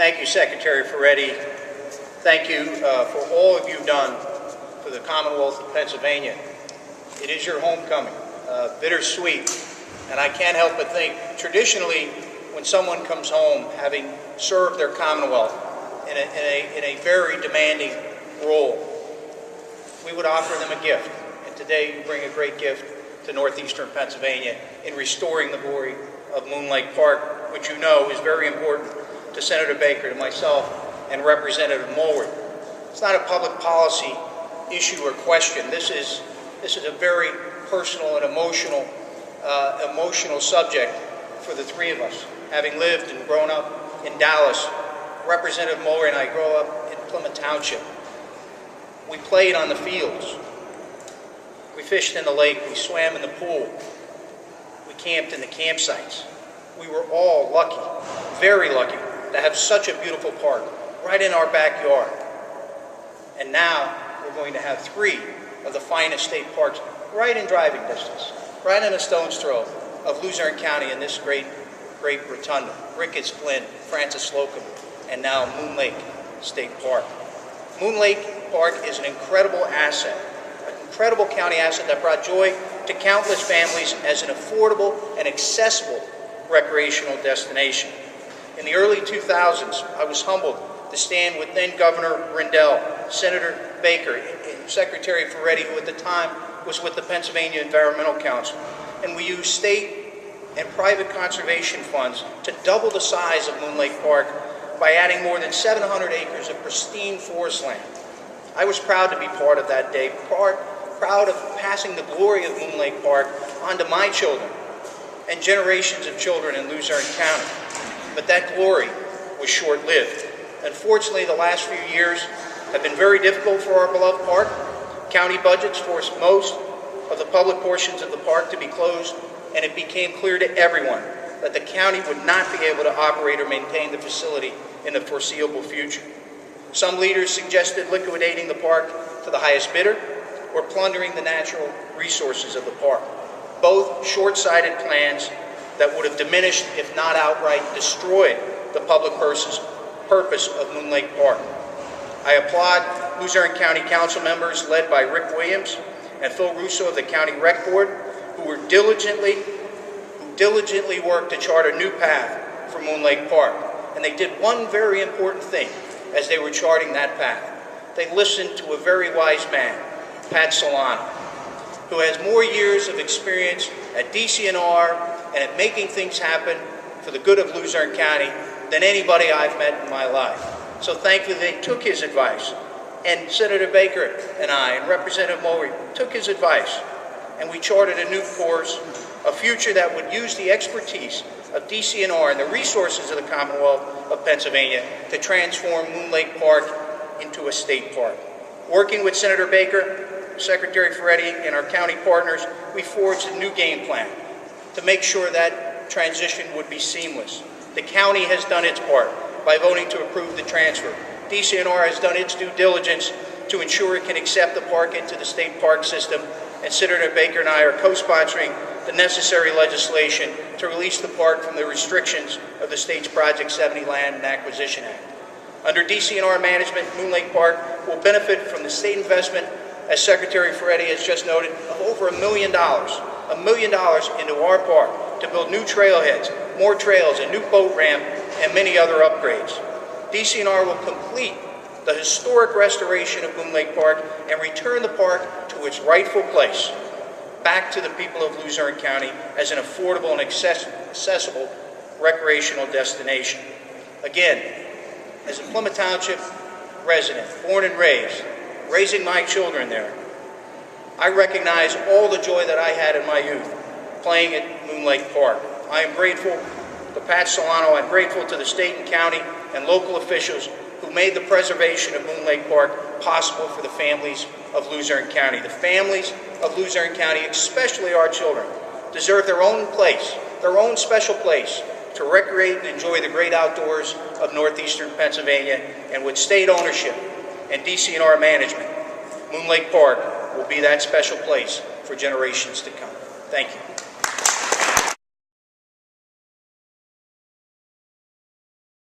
Thank you, Secretary Ferretti. Thank you for all of you've done for the Commonwealth of Pennsylvania. It is your homecoming, bittersweet, and I can't help but think, traditionally, when someone comes home having served their Commonwealth in a very demanding role, we would offer them a gift. And today you bring a great gift to northeastern Pennsylvania in restoring the glory of Moon Lake Park, which you know is very important to Senator Baker, to myself, and Representative Mulward. It's not a public policy issue or question. This is a very personal and emotional subject for the three of us. Having lived and grown up in Dallas, Representative Mulward and I grew up in Plymouth Township. We played on the fields. We fished in the lake. We swam in the pool. We camped in the campsites. We were all lucky, very lucky, to have such a beautiful park right in our backyard. And now we're going to have three of the finest state parks right in driving distance, right in a stone's throw of Luzerne County in this great rotunda. Ricketts, Flynn, Francis Slocum, and now Moon Lake State Park. Moon Lake Park is an incredible asset, an incredible county asset that brought joy to countless families as an affordable and accessible recreational destination. In the early 2000s, I was humbled to stand with then Governor Rendell, Senator Baker, and Secretary Ferretti, who at the time was with the Pennsylvania Environmental Council, and we used state and private conservation funds to double the size of Moon Lake Park by adding more than 700 acres of pristine forest land. I was proud to be part of that day, proud of passing the glory of Moon Lake Park on to my children and generations of children in Luzerne County. But that glory was short-lived. Unfortunately, the last few years have been very difficult for our beloved park. County budgets forced most of the public portions of the park to be closed, and it became clear to everyone that the county would not be able to operate or maintain the facility in the foreseeable future. Some leaders suggested liquidating the park to the highest bidder or plundering the natural resources of the park. Both short-sighted plans that would have diminished, if not outright destroyed, the public purpose of Moon Lake Park. I applaud Luzerne County Council members led by Rick Williams and Phil Russo of the County Rec Board, who diligently worked to chart a new path for Moon Lake Park. And they did one very important thing as they were charting that path. They listened to a very wise man, Pat Solano, who has more years of experience at DCNR and at making things happen for the good of Luzerne County than anybody I've met in my life. So thankfully they took his advice, and Senator Baker and I and Representative Mulward took his advice, and we charted a new course, a future that would use the expertise of DCNR and the resources of the Commonwealth of Pennsylvania to transform Moon Lake Park into a state park. Working with Senator Baker, Secretary Ferretti, and our county partners, we forged a new game plan to make sure that transition would be seamless. The county has done its part by voting to approve the transfer. DCNR has done its due diligence to ensure it can accept the park into the state park system, and Senator Baker and I are co-sponsoring the necessary legislation to release the park from the restrictions of the state's Project 70 Land and Acquisition Act. Under DCNR management, Moon Lake Park will benefit from the state investment, as Secretary Ferretti has just noted, of over $1 million into our park to build new trailheads, more trails, a new boat ramp, and many other upgrades. DCNR will complete the historic restoration of Moon Lake Park and return the park to its rightful place, back to the people of Luzerne County as an affordable and accessible recreational destination. Again, as a Plymouth Township resident, born and raised, raising my children there, I recognize all the joy that I had in my youth playing at Moon Lake Park. I am grateful to Pat Solano. I'm grateful to the state and county and local officials who made the preservation of Moon Lake Park possible for the families of Luzerne County. The families of Luzerne County, especially our children, deserve their own place, their own special place to recreate and enjoy the great outdoors of northeastern Pennsylvania. And with state ownership and DCNR management, Moon Lake Park will be that special place for generations to come. Thank you.